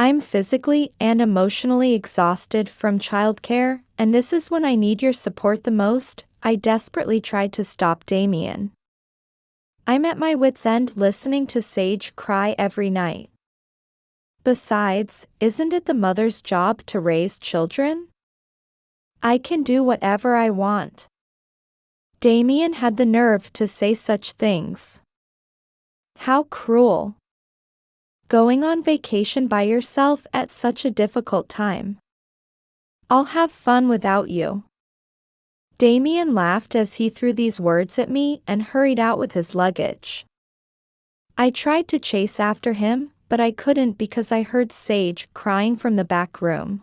I'm physically and emotionally exhausted from childcare, and this is when I need your support the most. I desperately tried to stop Damien. I'm at my wit's end listening to Sage cry every night. Besides, isn't it the mother's job to raise children? I can do whatever I want. Damien had the nerve to say such things. How cruel. Going on vacation by yourself at such a difficult time. I'll have fun without you. Damien laughed as he threw these words at me and hurried out with his luggage. I tried to chase after him, but I couldn't because I heard Sage crying from the back room.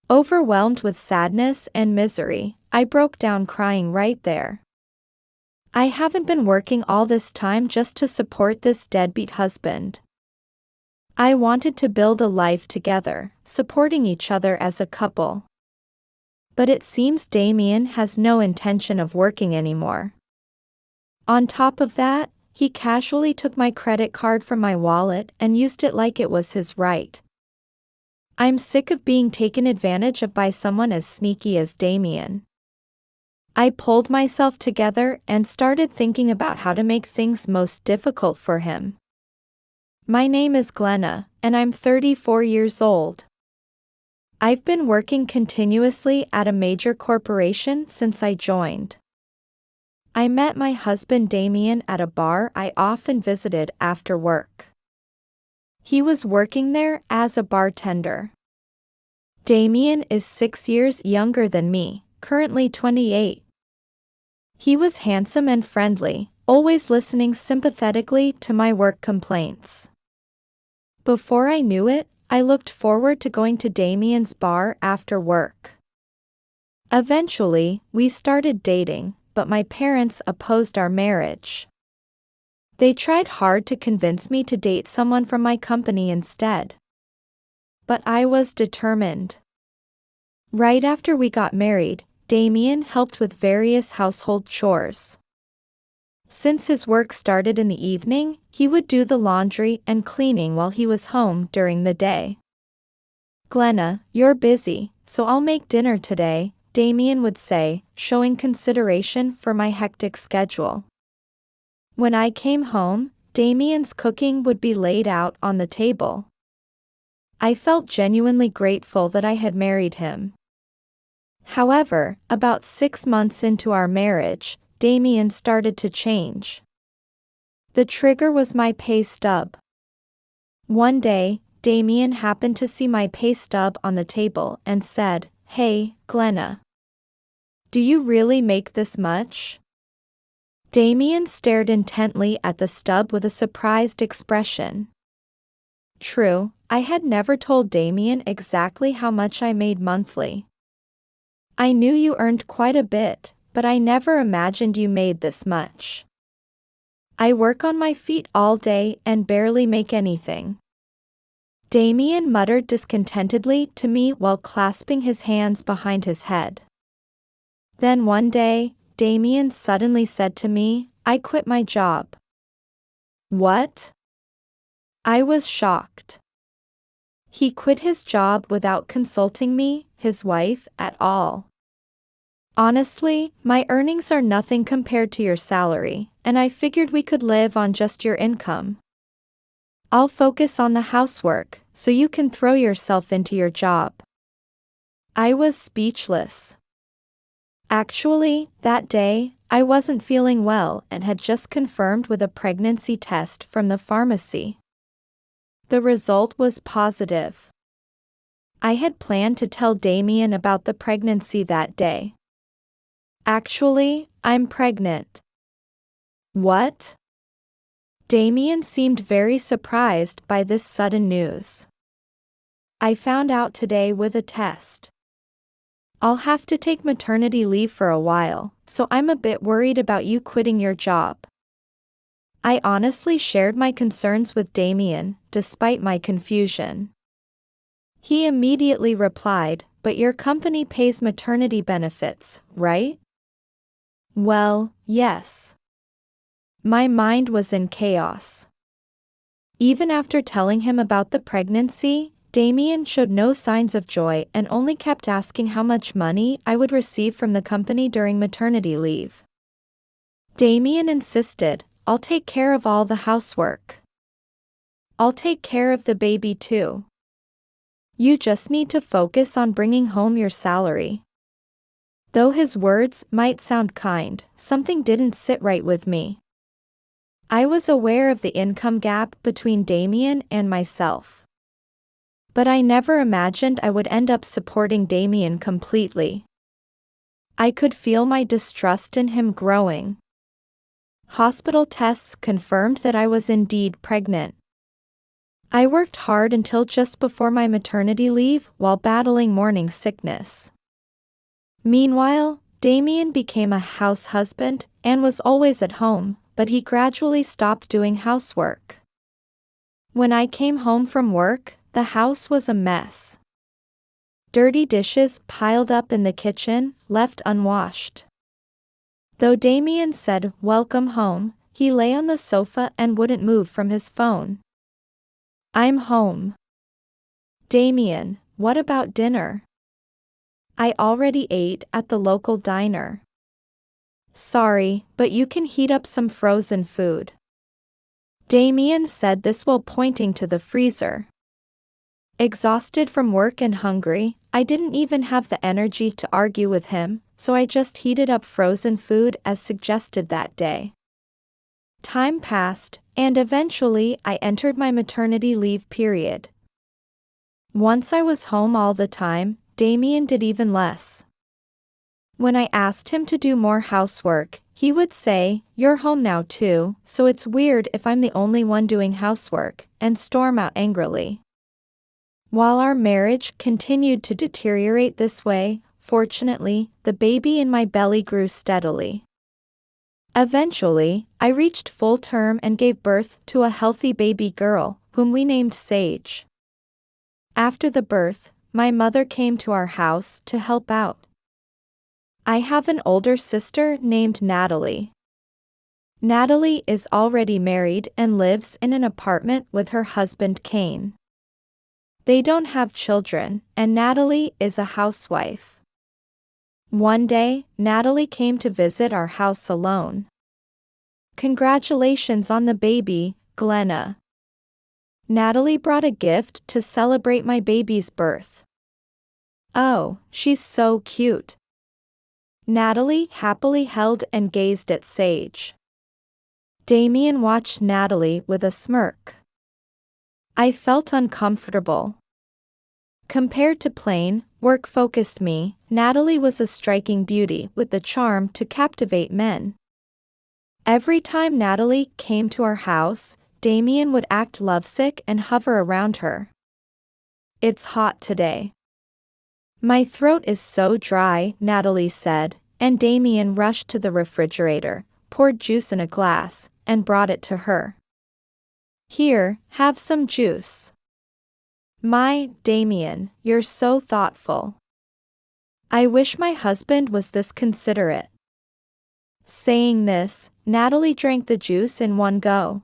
Overwhelmed with sadness and misery, I broke down crying right there. I haven't been working all this time just to support this deadbeat husband. I wanted to build a life together, supporting each other as a couple. But it seems Damien has no intention of working anymore. On top of that, he casually took my credit card from my wallet and used it like it was his right. I'm sick of being taken advantage of by someone as sneaky as Damien. I pulled myself together and started thinking about how to make things most difficult for him. My name is Glenna, and I'm 34 years old. I've been working continuously at a major corporation since I joined. I met my husband Damien at a bar I often visited after work. He was working there as a bartender. Damien is 6 years younger than me, currently 28. He was handsome and friendly, always listening sympathetically to my work complaints. Before I knew it, I looked forward to going to Damien's bar after work. Eventually, we started dating, but my parents opposed our marriage. They tried hard to convince me to date someone from my company instead. But I was determined. Right after we got married, Damien helped with various household chores. Since his work started in the evening, he would do the laundry and cleaning while he was home during the day. "Glenna, you're busy, so I'll make dinner today," Damien would say, showing consideration for my hectic schedule. When I came home, Damien's cooking would be laid out on the table. I felt genuinely grateful that I had married him. However, about 6 months into our marriage, Damien started to change. The trigger was my pay stub. One day, Damien happened to see my pay stub on the table and said, "Hey, Glenna. Do you really make this much?" Damien stared intently at the stub with a surprised expression. True, I had never told Damien exactly how much I made monthly. "I knew you earned quite a bit, but I never imagined you made this much. I work on my feet all day and barely make anything." Damien muttered discontentedly to me while clasping his hands behind his head. Then one day, Damien suddenly said to me, "I quit my job." What? I was shocked. He quit his job without consulting me, his wife, at all. "Honestly, my earnings are nothing compared to your salary, and I figured we could live on just your income. I'll focus on the housework, so you can throw yourself into your job." I was speechless. Actually, that day, I wasn't feeling well and had just confirmed with a pregnancy test from the pharmacy. The result was positive. I had planned to tell Damien about the pregnancy that day. "Actually, I'm pregnant." What? Damien seemed very surprised by this sudden news. "I found out today with a test. I'll have to take maternity leave for a while, so I'm a bit worried about you quitting your job." I honestly shared my concerns with Damien, despite my confusion. He immediately replied, "But your company pays maternity benefits, right?" Well, yes. My mind was in chaos. Even after telling him about the pregnancy, Damian showed no signs of joy and only kept asking how much money I would receive from the company during maternity leave. Damian insisted, "I'll take care of all the housework. I'll take care of the baby too. You just need to focus on bringing home your salary." Though his words might sound kind, something didn't sit right with me. I was aware of the income gap between Damian and myself. But I never imagined I would end up supporting Damian completely. I could feel my distrust in him growing. Hospital tests confirmed that I was indeed pregnant. I worked hard until just before my maternity leave while battling morning sickness. Meanwhile, Damian became a house husband and was always at home, but he gradually stopped doing housework. When I came home from work, the house was a mess. Dirty dishes piled up in the kitchen, left unwashed. Though Damian said, "Welcome home," he lay on the sofa and wouldn't move from his phone. "I'm home." "Damian, what about dinner?" "I already ate at the local diner." "Sorry, but you can heat up some frozen food." Damian said this while pointing to the freezer. Exhausted from work and hungry, I didn't even have the energy to argue with him, so I just heated up frozen food as suggested that day. Time passed, and eventually I entered my maternity leave period. Once I was home all the time, Damian did even less. When I asked him to do more housework, he would say, "You're home now too, so it's weird if I'm the only one doing housework," and storm out angrily. While our marriage continued to deteriorate this way, fortunately, the baby in my belly grew steadily. Eventually, I reached full term and gave birth to a healthy baby girl, whom we named Sage. After the birth, my mother came to our house to help out. I have an older sister named Natalee. Natalee is already married and lives in an apartment with her husband Kain. They don't have children, and Natalee is a housewife. One day, Natalee came to visit our house alone. "Congratulations on the baby, Glenna." Natalee brought a gift to celebrate my baby's birth. "Oh, she's so cute." Natalee happily held and gazed at Sage. Damian watched Natalee with a smirk. I felt uncomfortable. Compared to plain, work-focused me, Natalee was a striking beauty with the charm to captivate men. Every time Natalee came to our house, Damian would act lovesick and hover around her. "It's hot today." "My throat is so dry," Natalee said, and Damian rushed to the refrigerator, poured juice in a glass, and brought it to her. "Here, have some juice." "My, Damian, you're so thoughtful." "I wish my husband was this considerate." Saying this, Natalee drank the juice in one go.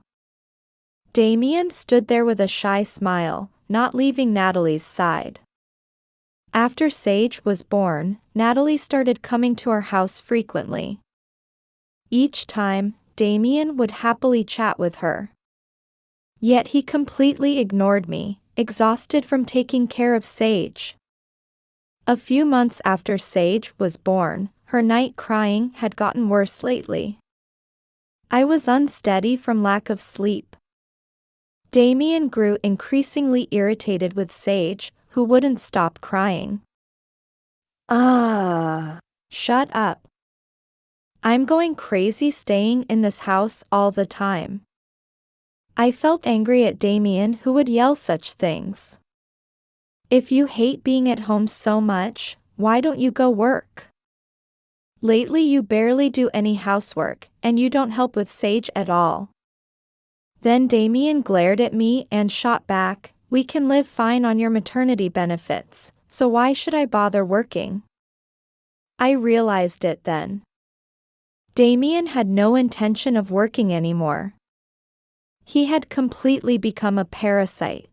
Damian stood there with a shy smile, not leaving Natalee's side. After Sage was born, Natalee started coming to our house frequently. Each time, Damian would happily chat with her. Yet he completely ignored me, exhausted from taking care of Sage. A few months after Sage was born, her night crying had gotten worse lately. I was unsteady from lack of sleep. Damian grew increasingly irritated with Sage, who wouldn't stop crying. Shut up. I'm going crazy staying in this house all the time." I felt angry at Damian, who would yell such things. "If you hate being at home so much, why don't you go work? Lately you barely do any housework, and you don't help with Sage at all." Then Damian glared at me and shot back, "We can live fine on your maternity benefits, so why should I bother working?" I realized it then. Damian had no intention of working anymore. He had completely become a parasite.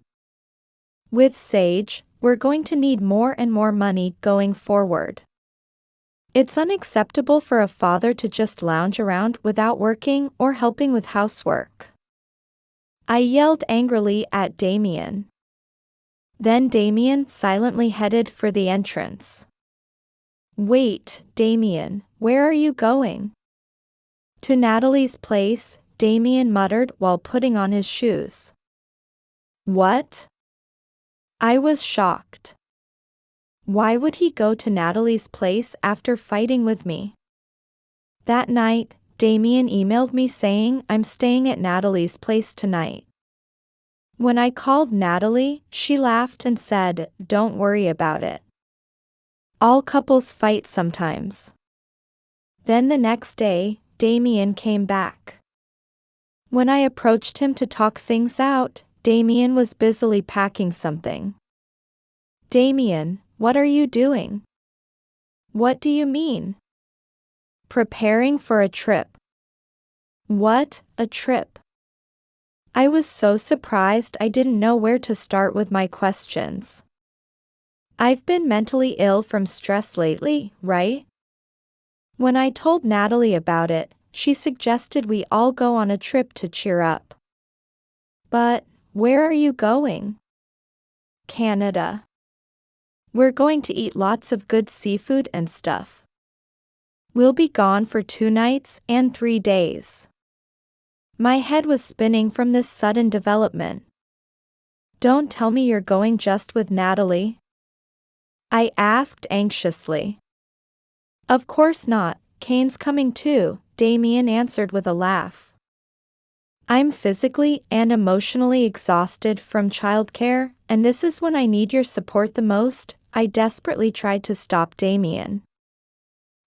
With Sage, we're going to need more and more money going forward. It's unacceptable for a father to just lounge around without working or helping with housework. I yelled angrily at Damien. Then Damien silently headed for the entrance. Wait, Damien, where are you going? To Natalee's place, Damien muttered while putting on his shoes. What? I was shocked. Why would he go to Natalee's place after fighting with me? That night, Damien emailed me saying I'm staying at Natalee's place tonight. When I called Natalee, she laughed and said, "Don't worry about it. All couples fight sometimes." Then the next day, Damien came back. When I approached him to talk things out, Damien was busily packing something. Damien, what are you doing? What do you mean? Preparing for a trip. What, a trip? I was so surprised I didn't know where to start with my questions. I've been mentally ill from stress lately, right? When I told Natalee about it, she suggested we all go on a trip to cheer up. But, where are you going? Canada. We're going to eat lots of good seafood and stuff. We'll be gone for 2 nights and 3 days. My head was spinning from this sudden development. Don't tell me you're going just with Natalee? I asked anxiously. Of course not, Kain's coming too, Damien answered with a laugh. I'm physically and emotionally exhausted from childcare, and this is when I need your support the most. I desperately tried to stop Damien.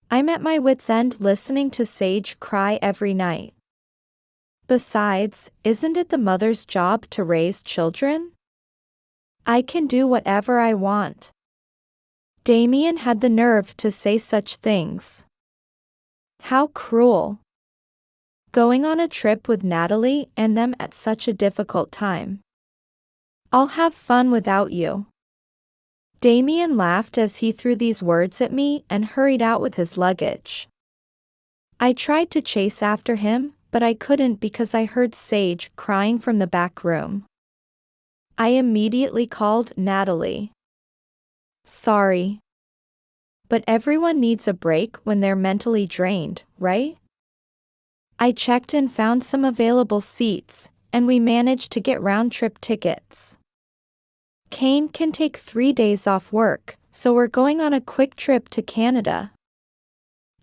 I'm at my wit's end listening to Sage cry every night. Besides, isn't it the mother's job to raise children? I can do whatever I want. Damien had the nerve to say such things. How cruel. Going on a trip with Natalee and them at such a difficult time. I'll have fun without you. Damien laughed as he threw these words at me and hurried out with his luggage. I tried to chase after him, but I couldn't because I heard Sage crying from the back room. I immediately called Natalee. Sorry. But everyone needs a break when they're mentally drained, right? I checked and found some available seats, and we managed to get round-trip tickets. Kain can take 3 days off work, so we're going on a quick trip to Canada.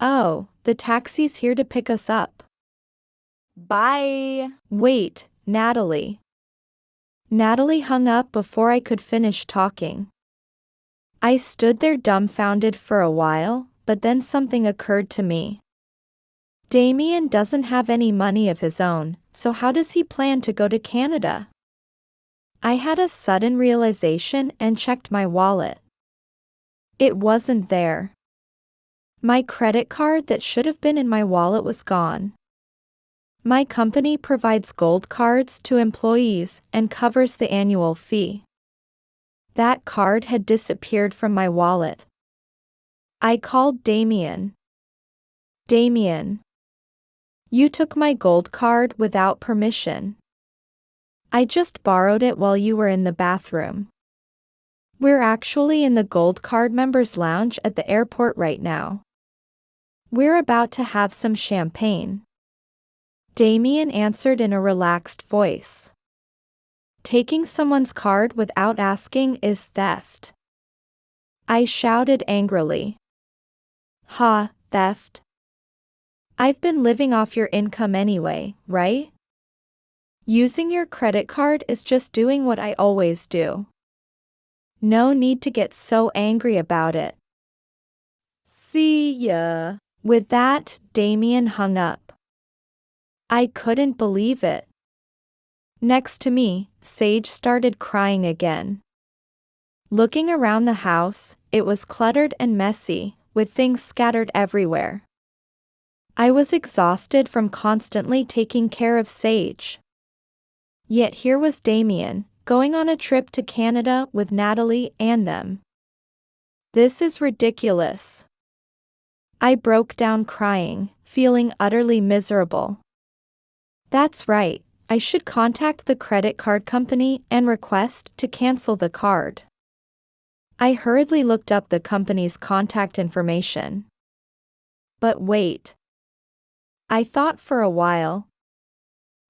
Oh, the taxi's here to pick us up. Bye. Wait, Natalee. Natalee hung up before I could finish talking. I stood there dumbfounded for a while, but then something occurred to me. Damien doesn't have any money of his own, so how does he plan to go to Canada? I had a sudden realization and checked my wallet. It wasn't there. My credit card that should have been in my wallet was gone. My company provides gold cards to employees and covers the annual fee. That card had disappeared from my wallet. I called Damien. Damien. You took my gold card without permission. I just borrowed it while you were in the bathroom. We're actually in the Gold Card Members Lounge at the airport right now. We're about to have some champagne. Damien answered in a relaxed voice. Taking someone's card without asking is theft. I shouted angrily. Ha, theft. I've been living off your income anyway, right? Using your credit card is just doing what I always do. No need to get so angry about it. See ya. With that, Damien hung up. I couldn't believe it. Next to me, Sage started crying again. Looking around the house, it was cluttered and messy, with things scattered everywhere. I was exhausted from constantly taking care of Sage. Yet here was Damien, going on a trip to Canada with Natalee and them. This is ridiculous. I broke down crying, feeling utterly miserable. That's right, I should contact the credit card company and request to cancel the card. I hurriedly looked up the company's contact information. But wait. I thought for a while.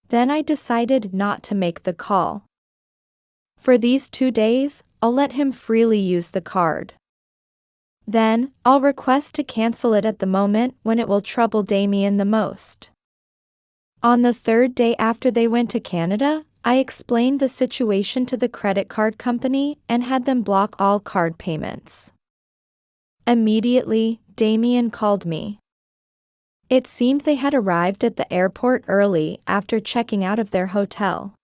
Then I decided not to make the call. For these 2 days, I'll let him freely use the card. Then, I'll request to cancel it at the moment when it will trouble Damien the most. On the 3rd day after they went to Canada, I explained the situation to the credit card company and had them block all card payments. Immediately, Damien called me. It seemed they had arrived at the airport early after checking out of their hotel.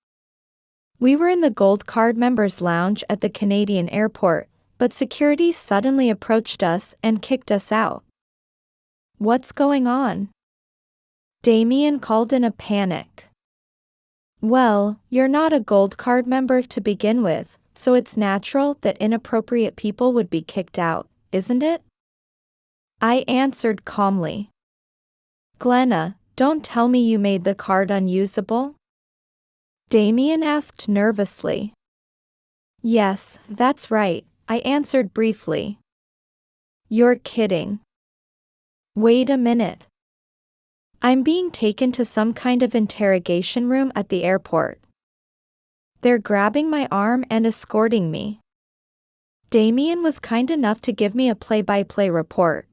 We were in the Gold Card members' lounge at the Canadian airport, but security suddenly approached us and kicked us out. What's going on? Damien called in a panic. Well, you're not a Gold Card member to begin with, so it's natural that inappropriate people would be kicked out, isn't it? I answered calmly. Glenna, don't tell me you made the card unusable? Damien asked nervously. Yes, that's right, I answered briefly. You're kidding. Wait a minute. I'm being taken to some kind of interrogation room at the airport. They're grabbing my arm and escorting me. Damien was kind enough to give me a play-by-play report.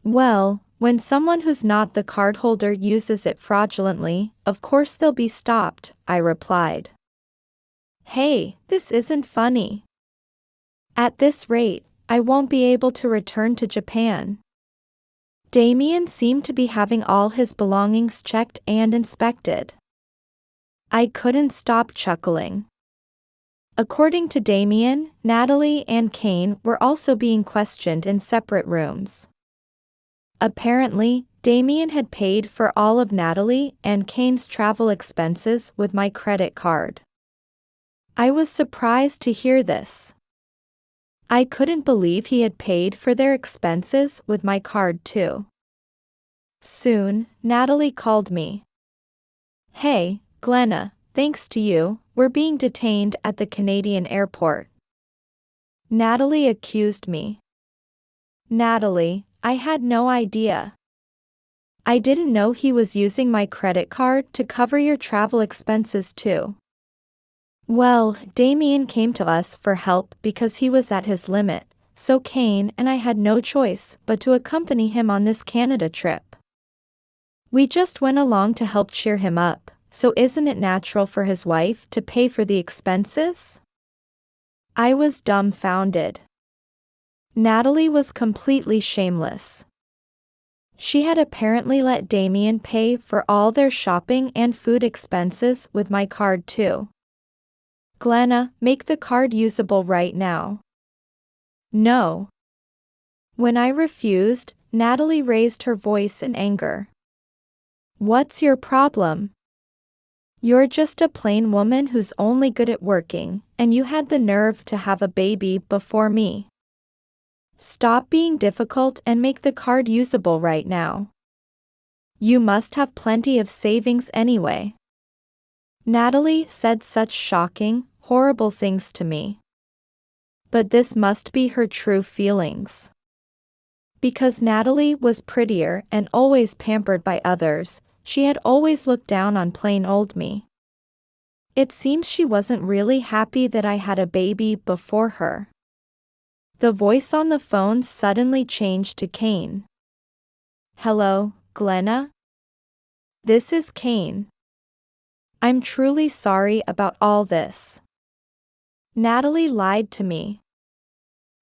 Well, when someone who's not the cardholder uses it fraudulently, of course they'll be stopped, I replied. Hey, this isn't funny. At this rate, I won't be able to return to Japan. Damien seemed to be having all his belongings checked and inspected. I couldn't stop chuckling. According to Damien, Natalee and Kain were also being questioned in separate rooms. Apparently, Damien had paid for all of Natalee and Kain's travel expenses with my credit card. I was surprised to hear this. I couldn't believe he had paid for their expenses with my card too. Soon, Natalee called me. Hey, Glenna, thanks to you, we're being detained at the Canadian airport. Natalee accused me. Natalee, I had no idea. I didn't know he was using my credit card to cover your travel expenses too. Well, Damien came to us for help because he was at his limit, so Kain and I had no choice but to accompany him on this Canada trip. We just went along to help cheer him up, so isn't it natural for his wife to pay for the expenses? I was dumbfounded. Natalee was completely shameless. She had apparently let Damien pay for all their shopping and food expenses with my card too. Glenna, make the card usable right now. No. When I refused, Natalee raised her voice in anger. What's your problem? You're just a plain woman who's only good at working, and you had the nerve to have a baby before me. Stop being difficult and make the card usable right now. You must have plenty of savings anyway. Natalee said such shocking, horrible things to me. But this must be her true feelings. Because Natalee was prettier and always pampered by others, she had always looked down on plain old me. It seems she wasn't really happy that I had a baby before her. The voice on the phone suddenly changed to Kain. Hello, Glenna? This is Kain. I'm truly sorry about all this. Natalee lied to me.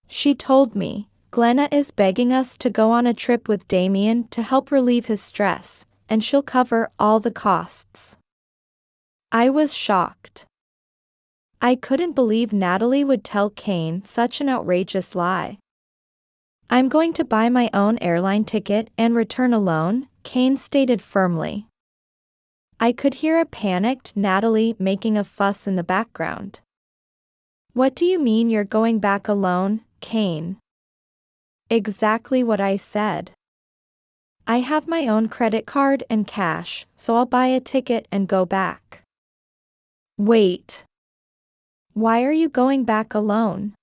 She told me, Glenna is begging us to go on a trip with Damien to help relieve his stress, and she'll cover all the costs. I was shocked. I couldn't believe Natalee would tell Kain such an outrageous lie. I'm going to buy my own airline ticket and return alone, Kain stated firmly. I could hear a panicked Natalee making a fuss in the background. What do you mean you're going back alone, Kain? Exactly what I said. I have my own credit card and cash, so I'll buy a ticket and go back. Wait. Why are you going back alone?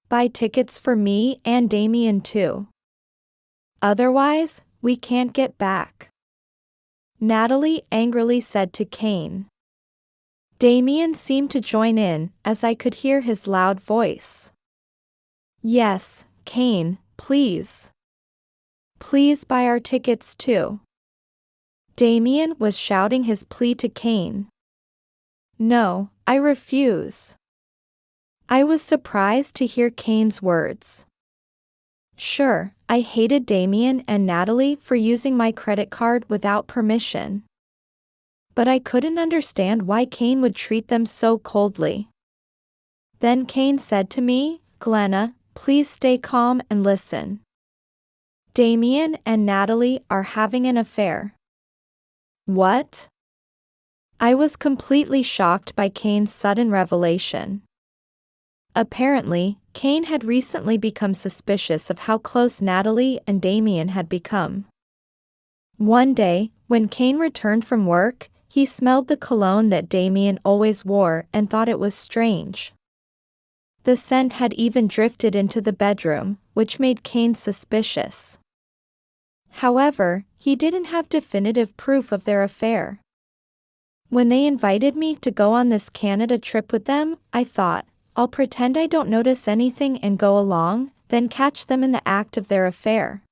Buy tickets for me and Damien too. Otherwise, we can't get back. Natalee angrily said to Kain. Damien seemed to join in, as I could hear his loud voice. Yes, Kain, please. Please buy our tickets too. Damien was shouting his plea to Kain. No, I refuse. I was surprised to hear Kain's words. Sure, I hated Damien and Natalee for using my credit card without permission. But I couldn't understand why Kain would treat them so coldly. Then Kain said to me, Glenna, please stay calm and listen. Damien and Natalee are having an affair. What? I was completely shocked by Kain's sudden revelation. Apparently, Kain had recently become suspicious of how close Natalee and Damien had become. One day, when Kain returned from work, he smelled the cologne that Damien always wore and thought it was strange. The scent had even drifted into the bedroom, which made Kain suspicious. However, he didn't have definitive proof of their affair. When they invited me to go on this Canada trip with them, I thought, I'll pretend I don't notice anything and go along, then catch them in the act of their affair.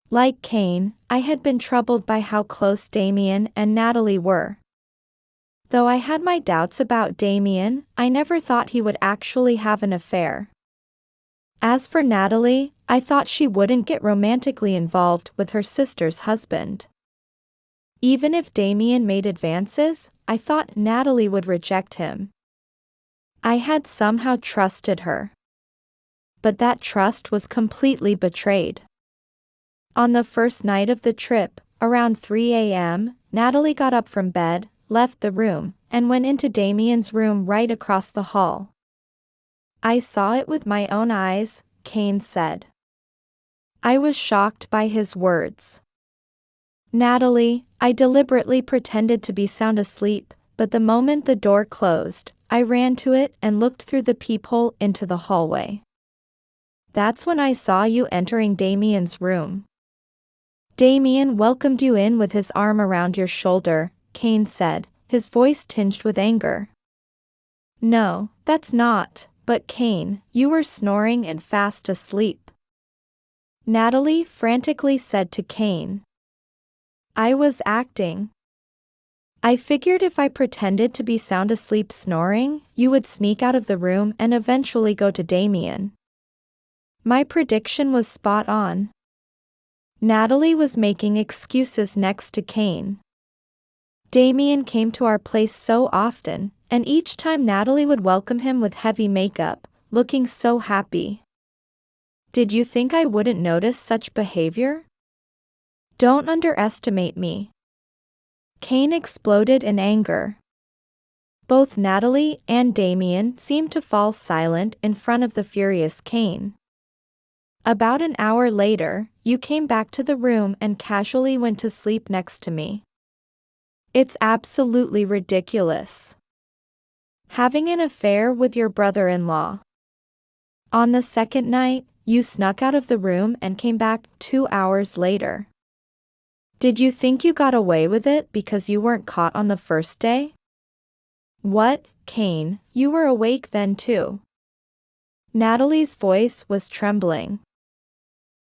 Like Kain, I had been troubled by how close Damien and Natalee were. Though I had my doubts about Damien, I never thought he would actually have an affair. As for Natalee, I thought she wouldn't get romantically involved with her sister's husband. Even if Damien made advances, I thought Natalee would reject him. I had somehow trusted her. But that trust was completely betrayed. On the first night of the trip, around 3 a.m., Natalee got up from bed, left the room, and went into Damien's room right across the hall. I saw it with my own eyes, Kain said. I was shocked by his words. Natalee, I deliberately pretended to be sound asleep, but the moment the door closed, I ran to it and looked through the peephole into the hallway. That's when I saw you entering Damien's room. Damien welcomed you in with his arm around your shoulder, Kain said, his voice tinged with anger. No, that's not, but Kain, you were snoring and fast asleep. Natalee frantically said to Kain. I was acting. I figured if I pretended to be sound asleep snoring, you would sneak out of the room and eventually go to Damien. My prediction was spot on. Natalee was making excuses next to Kain. Damien came to our place so often, and each time Natalee would welcome him with heavy makeup, looking so happy. Did you think I wouldn't notice such behavior? Don't underestimate me. Kain exploded in anger. Both Natalee and Damien seemed to fall silent in front of the furious Kain. About an hour later, you came back to the room and casually went to sleep next to me. It's absolutely ridiculous. Having an affair with your brother-in-law. On the second night, you snuck out of the room and came back 2 hours later. Did you think you got away with it because you weren't caught on the first day? What, Kain, you were awake then too? Natalee's voice was trembling.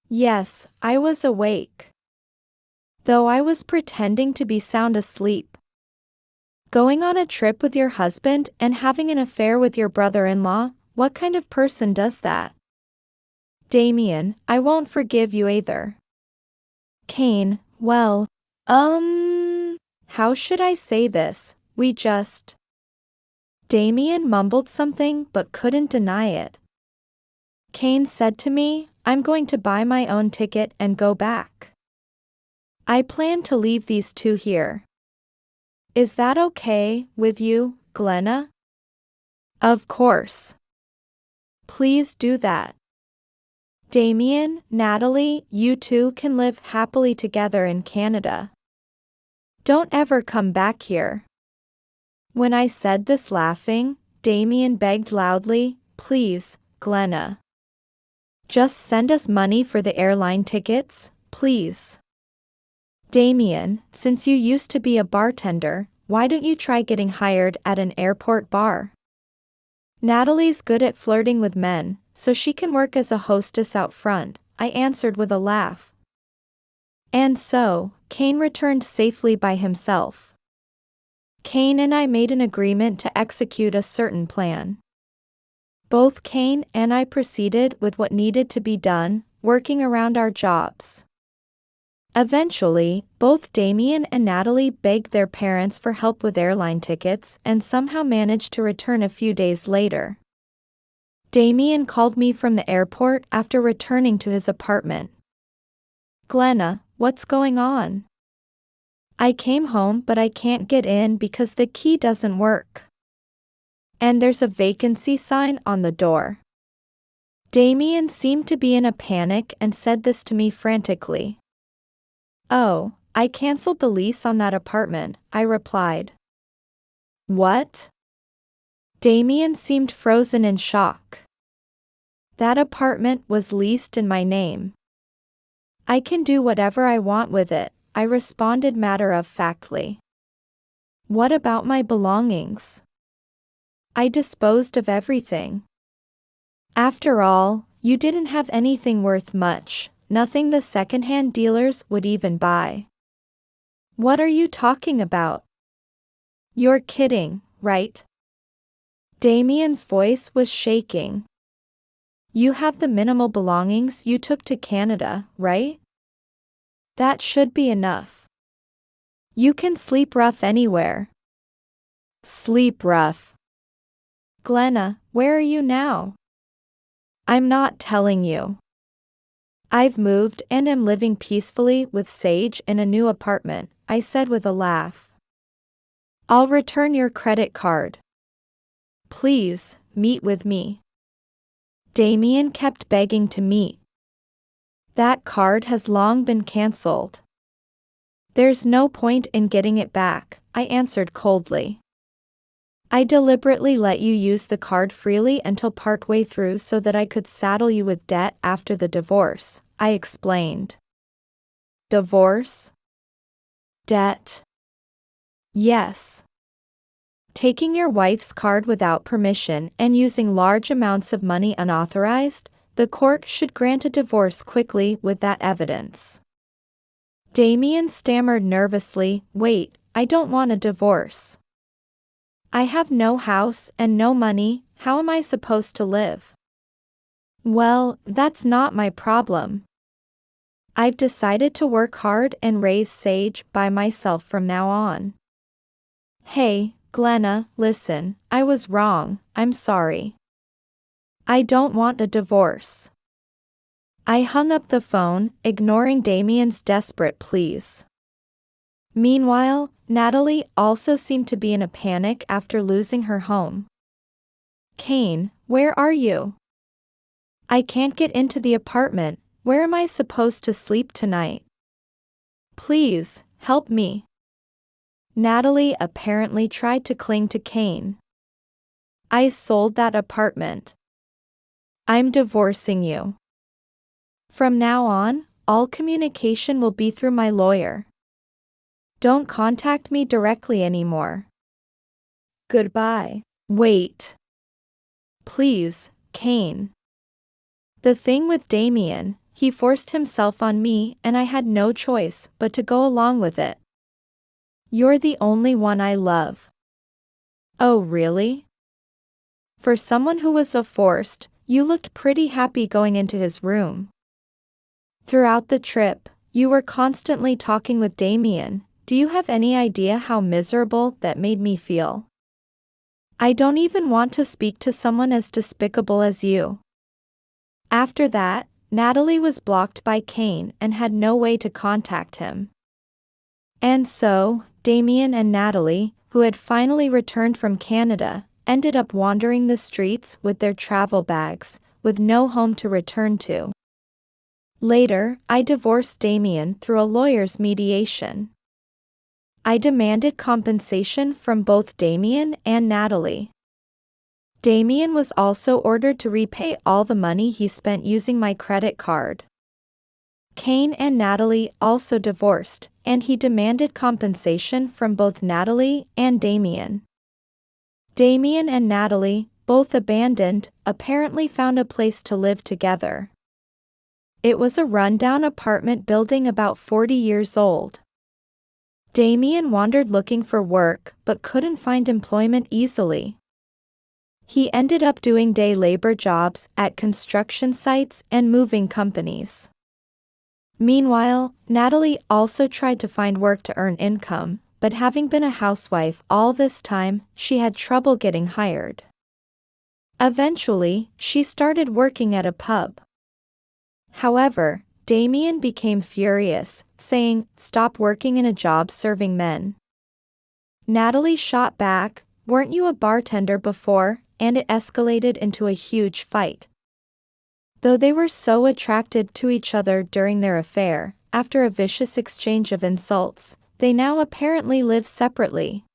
Yes, I was awake. Though I was pretending to be sound asleep. Going on a trip with your husband and having an affair with your brother-in-law, what kind of person does that? Damien, I won't forgive you either. Kain, well, how should I say this, Damien mumbled something but couldn't deny it. Kain said to me, I'm going to buy my own ticket and go back. I plan to leave these two here. Is that okay with you, Glenna? Of course. Please do that. Damien, Natalee, you two can live happily together in Canada. Don't ever come back here. When I said this laughing, Damien begged loudly, please, Glenna. Just send us money for the airline tickets, please. Damien, since you used to be a bartender, why don't you try getting hired at an airport bar? Natalee's good at flirting with men, so she can work as a hostess out front, I answered with a laugh. And so, Kain returned safely by himself. Kain and I made an agreement to execute a certain plan. Both Kain and I proceeded with what needed to be done, working around our jobs. Eventually, both Damien and Natalee begged their parents for help with airline tickets and somehow managed to return a few days later. Damien called me from the airport after returning to his apartment. Glenna, what's going on? I came home but I can't get in because the key doesn't work. And there's a vacancy sign on the door. Damien seemed to be in a panic and said this to me frantically. Oh, I canceled the lease on that apartment, I replied. What? Damien seemed frozen in shock. That apartment was leased in my name. I can do whatever I want with it, I responded matter-of-factly. What about my belongings? I disposed of everything. After all, you didn't have anything worth much, nothing the second-hand dealers would even buy. What are you talking about? You're kidding, right? Damien's voice was shaking. You have the minimal belongings you took to Canada, right? That should be enough. You can sleep rough anywhere. Sleep rough. Glenna, where are you now? I'm not telling you. I've moved and am living peacefully with Sage in a new apartment, I said with a laugh. I'll return your credit card. Please, meet with me. Damien kept begging to meet. That card has long been cancelled. There's no point in getting it back, I answered coldly. I deliberately let you use the card freely until partway through so that I could saddle you with debt after the divorce, I explained. Divorce? Debt? Yes. Taking your wife's card without permission and using large amounts of money unauthorized, the court should grant a divorce quickly with that evidence. Damien stammered nervously, wait, I don't want a divorce. I have no house and no money, how am I supposed to live? Well, that's not my problem. I've decided to work hard and raise Sage by myself from now on. Hey, Glenna, listen, I was wrong, I'm sorry. I don't want a divorce. I hung up the phone, ignoring Damien's desperate pleas. Meanwhile, Natalee also seemed to be in a panic after losing her home. Kain, where are you? I can't get into the apartment, where am I supposed to sleep tonight? Please, help me. Natalee apparently tried to cling to Kain. I sold that apartment. I'm divorcing you. From now on, all communication will be through my lawyer. Don't contact me directly anymore. Goodbye. Wait. Please, Kain. The thing with Damien, he forced himself on me and I had no choice but to go along with it. You're the only one I love. Oh really? For someone who was so forced, you looked pretty happy going into his room. Throughout the trip, you were constantly talking with Damien. Do you have any idea how miserable that made me feel? I don't even want to speak to someone as despicable as you. After that, Natalee was blocked by Kain and had no way to contact him. And so, Damian and Natalee, who had finally returned from Canada, ended up wandering the streets with their travel bags, with no home to return to. Later, I divorced Damien through a lawyer's mediation. I demanded compensation from both Damian and Natalee. Damien was also ordered to repay all the money he spent using my credit card. Kain and Natalee also divorced, and he demanded compensation from both Natalee and Damien. Damien and Natalee, both abandoned, apparently found a place to live together. It was a rundown apartment building about 40 years old. Damien wandered looking for work but couldn't find employment easily. He ended up doing day labor jobs at construction sites and moving companies. Meanwhile, Natalee also tried to find work to earn income, but having been a housewife all this time, she had trouble getting hired. Eventually, she started working at a pub. However, Damien became furious, saying, "Stop working in a job serving men." Natalee shot back, "Weren't you a bartender before?" and it escalated into a huge fight. Though they were so attracted to each other during their affair, after a vicious exchange of insults, they now apparently live separately.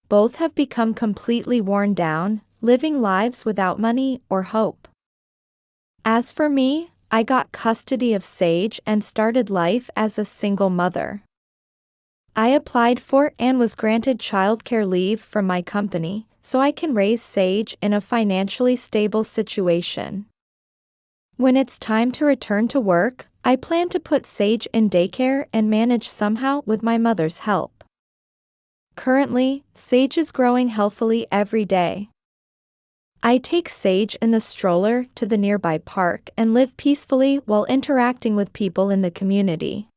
Both have become completely worn down, living lives without money or hope. As for me, I got custody of Sage and started life as a single mother. I applied for and was granted childcare leave from my company, so I can raise Sage in a financially stable situation. When it's time to return to work, I plan to put Sage in daycare and manage somehow with my mother's help. Currently, Sage is growing healthily every day. I take Sage in the stroller to the nearby park and live peacefully while interacting with people in the community.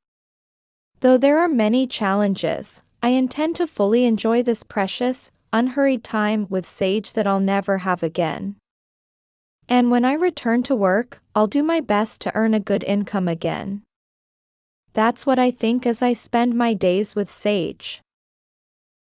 Though there are many challenges, I intend to fully enjoy this precious, unhurried time with Sage that I'll never have again. And when I return to work, I'll do my best to earn a good income again. That's what I think as I spend my days with Sage.